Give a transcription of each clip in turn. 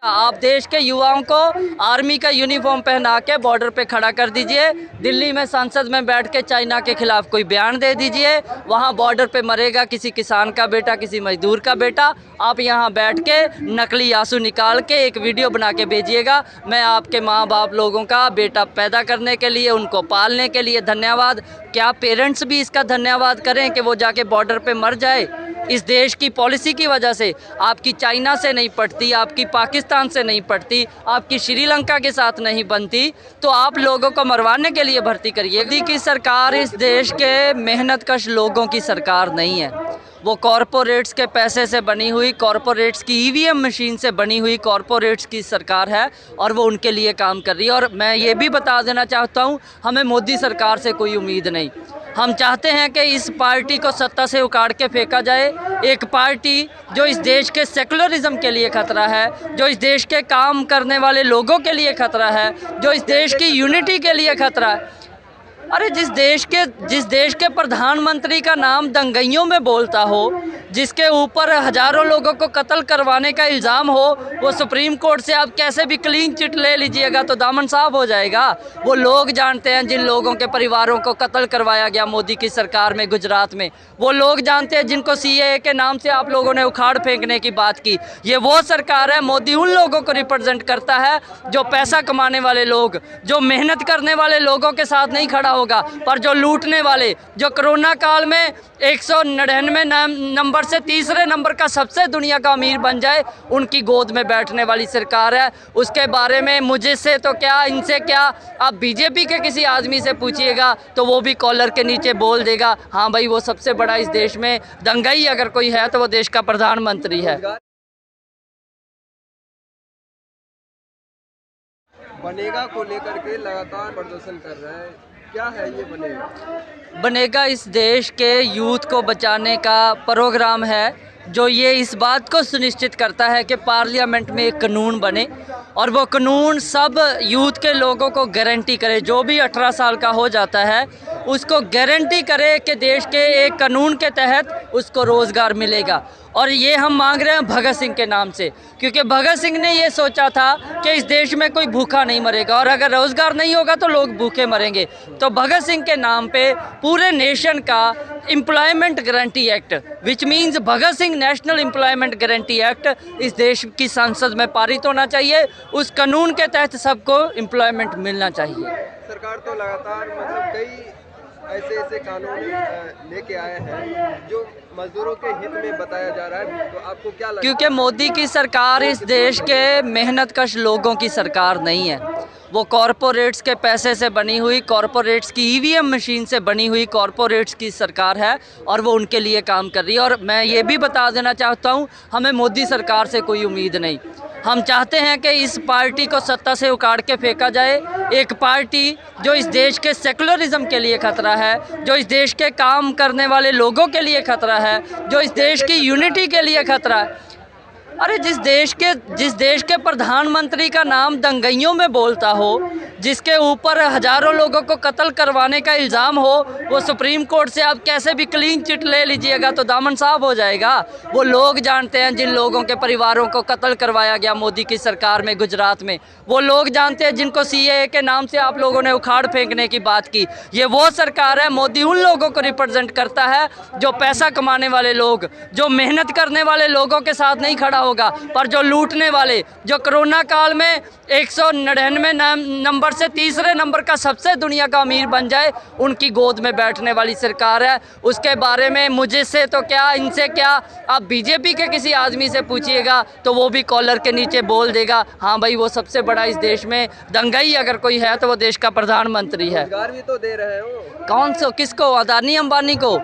आप देश के युवाओं को आर्मी का यूनिफॉर्म पहना के बॉर्डर पे खड़ा कर दीजिए। दिल्ली में संसद में बैठ के चाइना के खिलाफ कोई बयान दे दीजिए। वहाँ बॉर्डर पे मरेगा किसी किसान का बेटा, किसी मजदूर का बेटा। आप यहाँ बैठ के नकली आंसू निकाल के एक वीडियो बना के भेजिएगा। मैं आपके माँ बाप लोगों का बेटा पैदा करने के लिए, उनको पालने के लिए धन्यवाद। क्या पेरेंट्स भी इसका धन्यवाद करें कि वो जाके बॉर्डर पे मर जाए? इस देश की पॉलिसी की वजह से आपकी चाइना से नहीं पड़ती, आपकी पाकिस्तान से नहीं पड़ती, आपकी श्रीलंका के साथ नहीं बनती, तो आप लोगों को मरवाने के लिए भर्ती करिए। मोदी की सरकार इस देश के मेहनतकश लोगों की सरकार नहीं है। वो कॉरपोरेट्स के पैसे से बनी हुई, कॉरपोरेट्स की ईवीएम मशीन से बनी हुई कॉरपोरेट्स की सरकार है और वो उनके लिए काम कर रही है। और मैं ये भी बता देना चाहता हूँ, हमें मोदी सरकार से कोई उम्मीद नहीं। हम चाहते हैं कि इस पार्टी को सत्ता से उखाड़ के फेंका जाए। एक पार्टी जो इस देश के सेकुलरिज्म के लिए खतरा है, जो इस देश के काम करने वाले लोगों के लिए खतरा है, जो इस देश की यूनिटी के लिए खतरा है। अरे जिस देश के प्रधानमंत्री का नाम दंगाइयों में बोलता हो, जिसके ऊपर हज़ारों लोगों को कत्ल करवाने का इल्ज़ाम हो, वो सुप्रीम कोर्ट से आप कैसे भी क्लीन चिट ले लीजिएगा तो दामन साफ हो जाएगा। वो लोग जानते हैं जिन लोगों के परिवारों को कत्ल करवाया गया मोदी की सरकार में गुजरात में। वो लोग जानते हैं जिनको सीएए के नाम से आप लोगों ने उखाड़ फेंकने की बात की। ये वो सरकार है, मोदी उन लोगों को रिप्रेजेंट करता है जो पैसा कमाने वाले लोग, जो मेहनत करने वाले लोगों के साथ नहीं खड़ा होगा, पर जो लूटने वाले, जो कोरोना काल में 199 नंबर से तीसरे नंबर का सबसे दुनिया का अमीर बन जाए, उनकी गोद में बैठने वाली सरकार है। उसके बारे में मुझे से तो क्या, इनसे क्या, आप बीजेपी के किसी आदमी से पूछिएगा तो वो भी कॉलर के नीचे बोल देगा, हाँ भाई वो सबसे बड़ा इस देश में दंगाई अगर कोई है तो वो देश का प्रधानमंत्री है। बनेगा को लेकर के लगातार प्रदर्शन कर रहे हैं, क्या है ये बनेगा इस देश के यूथ को बचाने का प्रोग्राम है, जो ये इस बात को सुनिश्चित करता है कि पार्लियामेंट में एक कानून बने और वो कानून सब यूथ के लोगों को गारंटी करे। जो भी 18 साल का हो जाता है उसको गारंटी करे कि देश के एक कानून के तहत उसको रोज़गार मिलेगा। और ये हम मांग रहे हैं भगत सिंह के नाम से, क्योंकि भगत सिंह ने ये सोचा था कि इस देश में कोई भूखा नहीं मरेगा और अगर रोज़गार नहीं होगा तो लोग भूखे मरेंगे। तो भगत सिंह के नाम पे पूरे नेशन का employment guarantee act, which means Bhagat Singh national employment guarantee act, इस देश की संसद में पारित होना चाहिए। उस कानून के तहत सबको एम्प्लॉयमेंट मिलना चाहिए। सरकार तो लगातार कई ऐसे कानून लेके आए हैं जो मजदूरों के हित में बताया जा रहा है, तो आपको क्या लगता है? क्योंकि मोदी की सरकार इस देश के मेहनतकश लोगों की सरकार नहीं है। वो कॉरपोरेट्स के पैसे से बनी हुई, कॉरपोरेट्स की ईवीएम मशीन से बनी हुई कॉरपोरेट्स की सरकार है और वो उनके लिए काम कर रही है। और मैं ये भी बता देना चाहता हूँ, हमें मोदी सरकार से कोई उम्मीद नहीं। हम चाहते हैं कि इस पार्टी को सत्ता से उखाड़ के फेंका जाए। एक पार्टी जो इस देश के सेकुलरिज्म के लिए खतरा है, जो इस देश के काम करने वाले लोगों के लिए खतरा है, जो इस देश की यूनिटी के लिए खतरा है। अरे जिस देश के प्रधानमंत्री का नाम दंगाइयों में बोलता हो, जिसके ऊपर हज़ारों लोगों को कत्ल करवाने का इल्ज़ाम हो, वो सुप्रीम कोर्ट से आप कैसे भी क्लीन चिट ले लीजिएगा तो दामन साफ हो जाएगा। वो लोग जानते हैं जिन लोगों के परिवारों को कत्ल करवाया गया मोदी की सरकार में गुजरात में। वो लोग जानते हैं जिनको सीएए के नाम से आप लोगों ने उखाड़ फेंकने की बात की। ये वो सरकार है, मोदी उन लोगों को रिप्रेजेंट करता है जो पैसा कमाने वाले लोग, जो मेहनत करने वाले लोगों के साथ नहीं खड़ा होगा, पर जो लूटने वाले, जो कोरोना काल में 199 नंबर से तीसरे नंबर का सबसे दुनिया का अमीर बन जाए, उनकी गोद में बैठने वाली सरकार है। उसके बारे में मुझे से तो क्या, इनसे क्या, आप बीजेपी के किसी आदमी से पूछिएगा तो वो भी कॉलर के नीचे बोल देगा, हाँ भाई वो सबसे बड़ा इस देश में दंगाई अगर कोई है तो वो देश का प्रधानमंत्री है। रोजगार भी तो दे रहे हो। कौन सा, किसको? अदानी अंबानी को?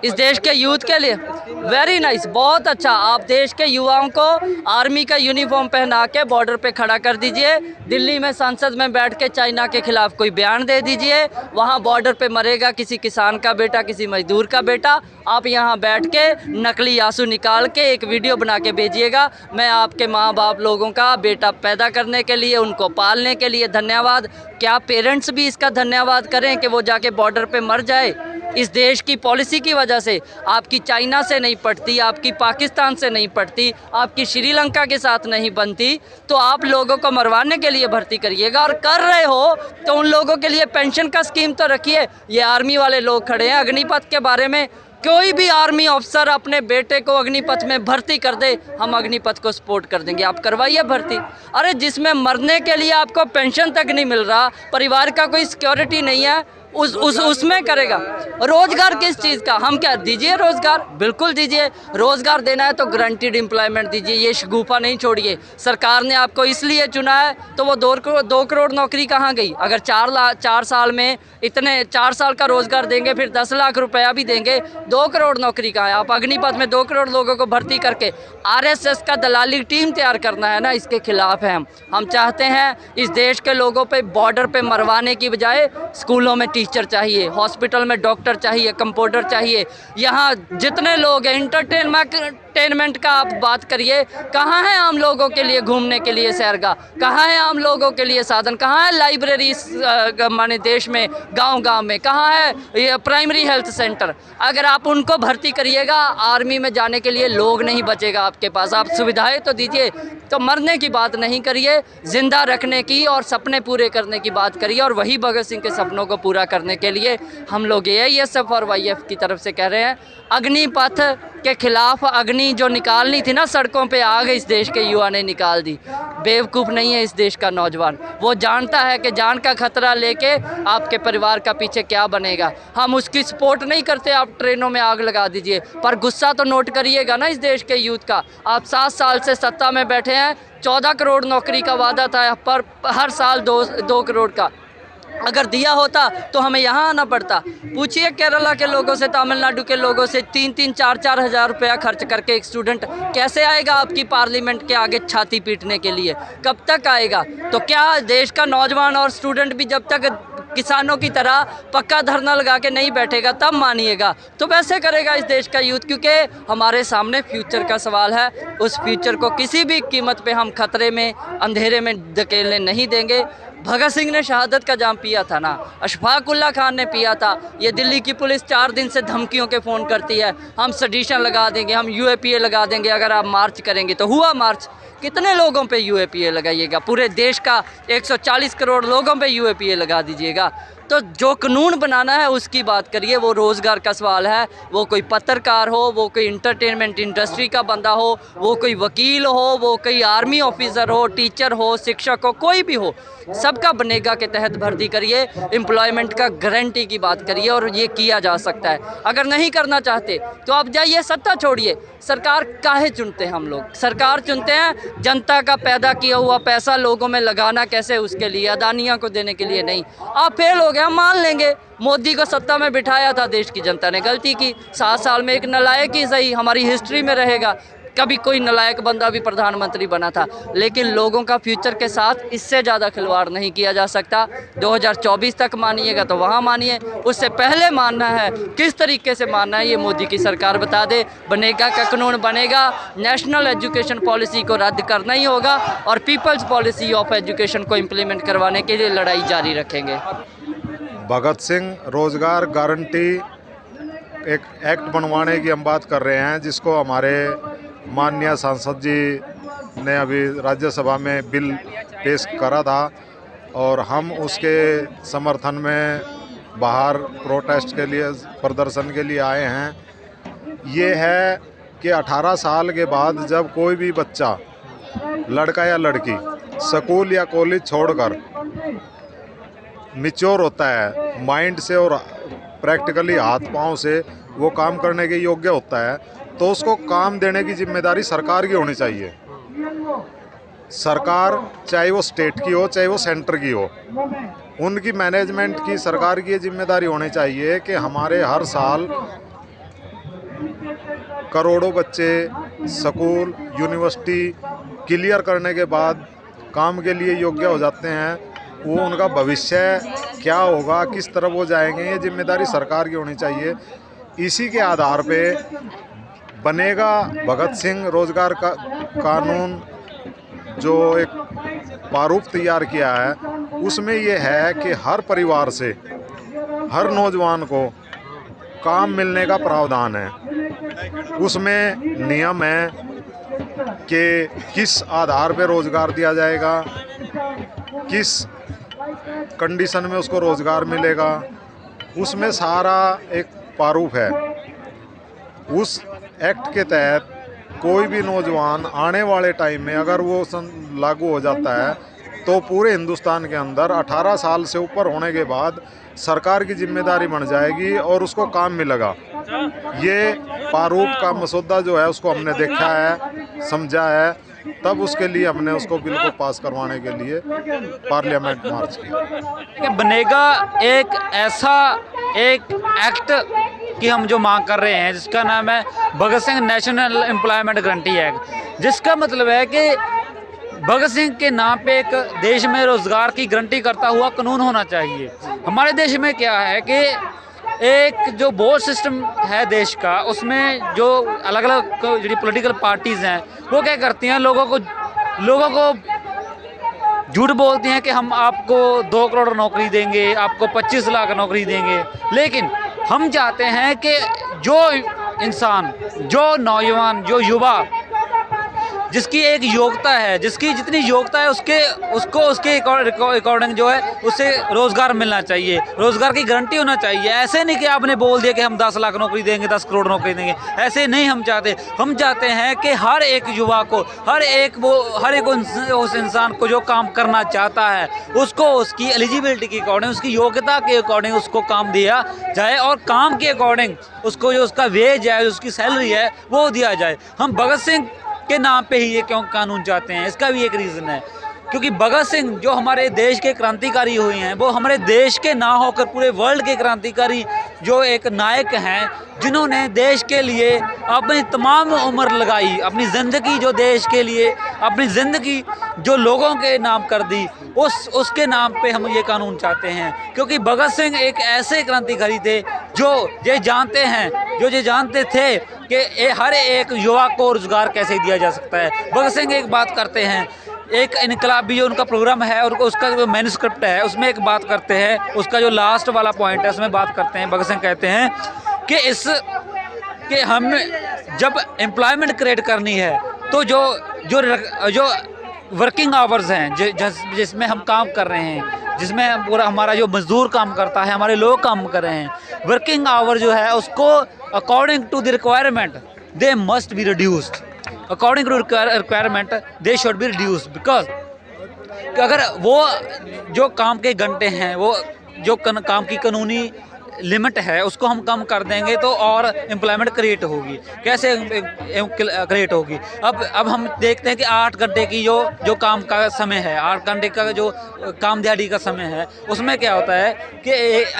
इस देश के यूथ के लिए वेरी नाइस, बहुत अच्छा। आप देश के युवाओं को आर्मी का यूनिफॉर्म पहना के बॉर्डर पे खड़ा कर दीजिए। दिल्ली में संसद में बैठ के चाइना के खिलाफ कोई बयान दे दीजिए। वहाँ बॉर्डर पे मरेगा किसी किसान का बेटा, किसी मजदूर का बेटा। आप यहाँ बैठ के नकली आंसू निकाल के एक वीडियो बना के भेजिएगा। मैं आपके माँ बाप लोगों का बेटा पैदा करने के लिए, उनको पालने के लिए धन्यवाद। क्या पेरेंट्स भी इसका धन्यवाद करें कि वो जाके बॉर्डर पे मर जाए? इस देश की पॉलिसी की वजह से आपकी चाइना से नहीं पटती, आपकी पाकिस्तान से नहीं पटती, आपकी श्रीलंका के साथ नहीं बनती, तो आप लोगों को मरवाने के लिए भर्ती करिएगा। और कर रहे हो तो उन लोगों के लिए पेंशन का स्कीम तो रखिए। ये आर्मी वाले लोग खड़े हैं, अग्निपथ के बारे में कोई भी आर्मी अफसर अपने बेटे को अग्निपथ में भर्ती कर दे, हम अग्निपथ को सपोर्ट कर देंगे, आप करवाइए भर्ती। अरे जिसमें मरने के लिए आपको पेंशन तक नहीं मिल रहा, परिवार का कोई सिक्योरिटी नहीं है, उसमें करेगा। रोजगार किस चीज़ का? हम क्या दीजिए रोजगार, बिल्कुल दीजिए। रोजगार देना है तो गारंटीड एम्प्लॉयमेंट दीजिए, ये शगुफा नहीं छोड़िए। सरकार ने आपको इसलिए चुना है तो वो 2 करोड़ नौकरी कहाँ गई? अगर 4 साल में इतने 4 साल का रोजगार देंगे, फिर 10 लाख रुपया भी देंगे, 2 करोड़ नौकरी कहाँ है? आप अग्निपथ में 2 करोड़ लोगों को भर्ती करके आरएसएस का दलाली टीम तैयार करना है ना, इसके खिलाफ है हम चाहते हैं इस देश के लोगों पे बॉर्डर पे मरवाने की बजाय स्कूलों में टीचर चाहिए, हॉस्पिटल में डॉक्टर चाहिए, कंपाउंडर चाहिए। यहाँ जितने लोग हैं, एंटरटेनमेंट का आप बात करिए, कहाँ है आम लोगों के लिए घूमने के लिए सैरगाह? कहाँ है आम लोगों के लिए साधन? कहाँ है लाइब्रेरी माने देश में गांव-गांव में? कहाँ है ये प्राइमरी हेल्थ सेंटर? अगर आप उनको भर्ती करिएगा, आर्मी में जाने के लिए लोग नहीं बचेगा आपके पास। आप सुविधाएं तो दीजिए, तो मरने की बात नहीं करिए, जिंदा रखने की और सपने पूरे करने की बात करिए। और वही भगत सिंह के सपनों को पूरा करने के लिए हम लोग AISF और YF की तरफ से कह रहे हैं, अग्निपथ के खिलाफ अग्नि जो निकालनी थी ना सड़कों पे, आग इस देश के युवा ने निकाल दी। बेवकूफ़ नहीं है इस देश का नौजवान, वो जानता है कि जान का खतरा लेके आपके परिवार का पीछे क्या बनेगा। हम उसकी सपोर्ट नहीं करते, आप ट्रेनों में आग लगा दीजिए, पर गुस्सा तो नोट करिएगा ना इस देश के यूथ का। आप 7 साल से सत्ता में बैठे हैं, 14 करोड़ नौकरी का वादा था, पर हर साल 2 करोड़ का। अगर दिया होता तो हमें यहाँ आना पड़ता। पूछिए केरला के लोगों से, तमिलनाडु के लोगों से, 3-3, 4-4 हज़ार रुपया खर्च करके एक स्टूडेंट कैसे आएगा आपकी पार्लियामेंट के आगे छाती पीटने के लिए? कब तक आएगा? तो क्या देश का नौजवान और स्टूडेंट भी जब तक किसानों की तरह पक्का धरना लगा के नहीं बैठेगा तब मानिएगा? तो वैसे करेगा इस देश का यूथ, क्योंकि हमारे सामने फ्यूचर का सवाल है। उस फ्यूचर को किसी भी कीमत पे हम खतरे में, अंधेरे में धकेलने नहीं देंगे। भगत सिंह ने शहादत का जाम पिया था ना, अशफाक उल्ला खान ने पिया था। ये दिल्ली की पुलिस 4 दिन से धमकियों के फ़ोन करती है, हम सेडिशन लगा देंगे, हम UAPA लगा देंगे अगर आप मार्च करेंगे। तो हुआ मार्च? कितने लोगों पे UAPA लगाइएगा? पूरे देश का 140 करोड़ लोगों पे UAPA लगा दीजिएगा? तो जो कानून बनाना है उसकी बात करिए। वो रोज़गार का सवाल है, वो कोई पत्रकार हो, वो कोई इंटरटेनमेंट इंडस्ट्री का बंदा हो, वो कोई वकील हो, वो कोई आर्मी ऑफिसर हो, टीचर हो, शिक्षक हो, कोई भी हो, सबका बनेगा के तहत भर्ती करिए। एम्प्लॉयमेंट का गारंटी की बात करिए और ये किया जा सकता है। अगर नहीं करना चाहते तो आप जाइए, सत्ता छोड़िए। सरकार काहे चुनते हैं हम लोग? सरकार चुनते हैं जनता का पैदा किया हुआ पैसा लोगों में लगाना कैसे, उसके लिए, अदानियों को देने के लिए नहीं। आप फेल हो गए, हम मान लेंगे। मोदी को सत्ता में बिठाया था, देश की जनता ने गलती की। 7 साल में एक नलायक ही सही, हमारी हिस्ट्री में रहेगा, कभी कोई नलायक बंदा भी प्रधानमंत्री बना था। लेकिन लोगों का फ्यूचर के साथ इससे ज़्यादा खिलवाड़ नहीं किया जा सकता। 2024 तक मानिएगा तो वहाँ मानिए, उससे पहले मानना है, किस तरीके से मानना है ये मोदी की सरकार बता दे। बनेगा का कानून बनेगा, नेशनल एजुकेशन पॉलिसी को रद्द करना ही होगा और पीपल्स पॉलिसी ऑफ एजुकेशन को इम्प्लीमेंट करवाने के लिए लड़ाई जारी रखेंगे। भगत सिंह रोज़गार गारंटी एक एक्ट बनवाने की हम बात कर रहे हैं, जिसको हमारे माननीय सांसद जी ने अभी राज्यसभा में बिल पेश करा था और हम उसके समर्थन में बाहर प्रोटेस्ट के लिए, प्रदर्शन के लिए आए हैं। ये है कि 18 साल के बाद जब कोई भी बच्चा, लड़का या लड़की, स्कूल या कॉलेज छोड़कर मैच्योर होता है माइंड से और प्रैक्टिकली हाथ पांव से वो काम करने के योग्य होता है, तो उसको काम देने की जिम्मेदारी सरकार की होनी चाहिए। सरकार चाहे वो स्टेट की हो चाहे वो सेंटर की हो, उनकी मैनेजमेंट की, सरकार की ये जिम्मेदारी होनी चाहिए कि हमारे हर साल करोड़ों बच्चे स्कूल, यूनिवर्सिटी क्लियर करने के बाद काम के लिए योग्य हो जाते हैं। वो उनका भविष्य क्या होगा, किस तरफ वो जाएंगे, ये जिम्मेदारी सरकार की होनी चाहिए। इसी के आधार पे बनेगा भगत सिंह रोज़गार का कानून। जो एक प्रारूप तैयार किया है उसमें ये है कि हर परिवार से, हर नौजवान को काम मिलने का प्रावधान है। उसमें नियम है कि किस आधार पे रोज़गार दिया जाएगा, किस कंडीशन में उसको रोज़गार मिलेगा, उसमें सारा एक प्रारूप है। उस एक्ट के तहत कोई भी नौजवान आने वाले टाइम में अगर वो लागू हो जाता है तो पूरे हिंदुस्तान के अंदर 18 साल से ऊपर होने के बाद सरकार की जिम्मेदारी बन जाएगी और उसको काम मिलेगा। ये प्रारूप का मसौदा जो है उसको हमने देखा है, समझा है, तब उसके लिए हमने उसको बिल को पास करवाने के लिए पार्लियामेंट मार्च किया। बनेगा एक ऐसा एक एक्ट की हम जो मांग कर रहे हैं जिसका नाम है Bhagat Singh national employment guarantee act, जिसका मतलब है कि भगत सिंह के नाम पे एक देश में रोज़गार की गारंटी करता हुआ कानून होना चाहिए। हमारे देश में क्या है कि एक जो बोर्ड सिस्टम है देश का, उसमें जो अलग अलग जो पॉलिटिकल पार्टीज़ हैं वो क्या करती हैं, लोगों को झूठ बोलती हैं कि हम आपको 2 करोड़ नौकरी देंगे, आपको 25 लाख नौकरी देंगे। लेकिन हम चाहते हैं कि जो इंसान, जो नौजवान, जो युवा जिसकी एक योग्यता है, जिसकी जितनी योग्यता है उसके अकॉर्डिंग जो है उसे रोज़गार मिलना चाहिए, रोज़गार की गारंटी होना चाहिए। ऐसे नहीं कि आपने बोल दिया कि हम 10 लाख नौकरी देंगे, 10 करोड़ नौकरी देंगे, ऐसे नहीं हम चाहते। हम चाहते हैं कि हर एक युवा को, हर एक उस इंसान को जो काम करना चाहता है उसको उसकी एलिजिबिलिटी के अकॉर्डिंग, उसकी योग्यता के अकॉर्डिंग उसको काम दिया जाए और काम के अकॉर्डिंग उसको जो उसका वेज है, उसकी सैलरी है वो दिया जाए। हम भगत सिंह के नाम पे ही ये क्यों कानून चाहते हैं, इसका भी एक रीज़न है, क्योंकि भगत सिंह जो हमारे देश के क्रांतिकारी हुए हैं, वो हमारे देश के ना होकर पूरे वर्ल्ड के क्रांतिकारी जो एक नायक हैं, जिन्होंने देश के लिए अपनी तमाम उम्र लगाई, अपनी ज़िंदगी जो देश के लिए, अपनी ज़िंदगी जो लोगों के नाम कर दी, उसके नाम पे हम ये कानून चाहते हैं। क्योंकि भगत सिंह एक ऐसे क्रांतिकारी थे जो ये जानते थे कि हर एक युवा को रोज़गार कैसे दिया जा सकता है। भगत सिंह एक बात करते हैं, एक इनकलाबी जो उनका प्रोग्राम है और उसका जो मैन्युस्क्रिप्ट है उसमें एक बात करते हैं, उसका जो लास्ट वाला पॉइंट है उसमें बात करते हैं, भगत सिंह कहते हैं कि हम जब एम्प्लॉयमेंट क्रिएट करनी है तो जो वर्किंग आवर्स हैं, जिसमें हम काम कर रहे हैं, जिसमें पूरा हमारा जो मजदूर काम करता है, हमारे लोग काम कर रहे हैं, वर्किंग आवर जो है उसको according to the requirement they must be reduced, according to requirement they should be reduced, because अगर वो जो काम के घंटे हैं, वो जो काम की कानूनी लिमिट है उसको हम कम कर देंगे तो और एम्प्लॉयमेंट क्रिएट होगी। कैसे क्रिएट होगी? अब हम देखते हैं कि 8 घंटे की जो काम का समय है, 8 घंटे का जो काम दिहाड़ी का समय है, उसमें क्या होता है कि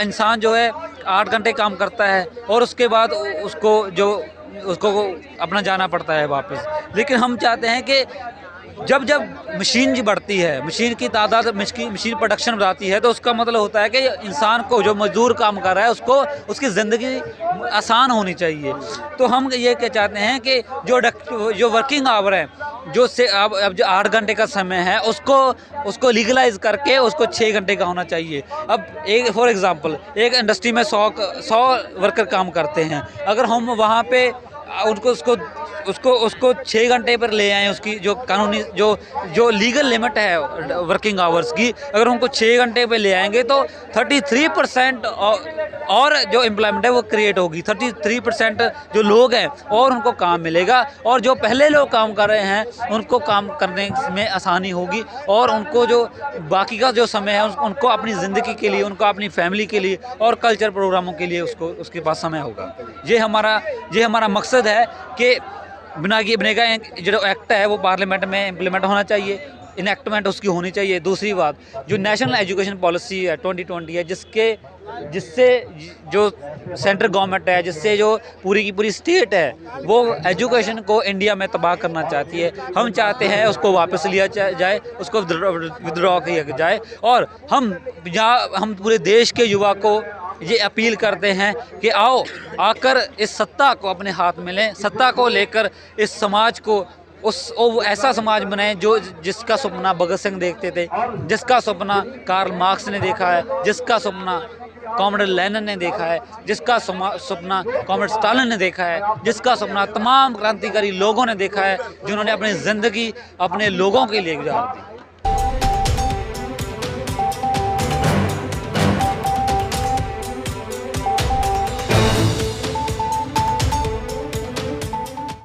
इंसान जो है 8 घंटे काम करता है और उसके बाद उसको अपना जाना पड़ता है वापस। लेकिन हम चाहते हैं कि जब मशीन बढ़ती है, मशीन की तादाद, मशीन प्रोडक्शन बढ़ाती है, तो उसका मतलब होता है कि इंसान को, जो मजदूर काम कर रहा है, उसको उसकी ज़िंदगी आसान होनी चाहिए। तो हम ये क्या चाहते हैं कि जो वर्किंग आवर है, अब जो 8 घंटे का समय है उसको लीगलाइज करके उसको 6 घंटे का होना चाहिए। अब एक फॉर एग्ज़ाम्पल, एक इंडस्ट्री में 100 वर्कर काम करते हैं, अगर हम वहाँ पे उसको 6 घंटे पर ले आए, उसकी जो कानूनी जो लीगल लिमिट है वर्किंग आवर्स की, अगर उनको 6 घंटे पे ले आएंगे तो 33% और जो एम्प्लॉयमेंट है वो क्रिएट होगी। 33% जो लोग हैं और उनको काम मिलेगा, और जो पहले लोग काम कर रहे हैं उनको काम करने में आसानी होगी, और उनको जो बाकी का जो समय है उनको अपनी ज़िंदगी के लिए, उनको अपनी फैमिली के लिए और कल्चर प्रोग्रामों के लिए उसके पास समय होगा। ये हमारा मकसद है कि बनेगा जो एक्ट है वो पार्लियामेंट में इम्प्लीमेंट होना चाहिए, इनएक्टमेंट उसकी होनी चाहिए। दूसरी बात, जो नेशनल एजुकेशन पॉलिसी है 2020 है, जिससे जो सेंट्रल गवर्नमेंट है, जिससे जो पूरी की पूरी स्टेट है वो एजुकेशन को इंडिया में तबाह करना चाहती है, हम चाहते हैं उसको वापस लिया जाए, उसको विदड्रॉ किया जाए, और हम पूरे देश के युवा को ये अपील करते हैं कि आओ आकर इस सत्ता को अपने हाथ में लें, सत्ता को लेकर इस समाज को वो ऐसा समाज बनाए जिसका सपना भगत सिंह देखते थे, जिसका सपना कार्ल मार्क्स ने देखा है, जिसका सपना कॉमरेड लेनिन ने देखा है, जिसका सपना कॉमरेड स्टालिन ने देखा है, जिसका सपना तमाम क्रांतिकारी लोगों ने देखा है, जिन्होंने अपनी ज़िंदगी अपने लोगों के लिए गुजार दी।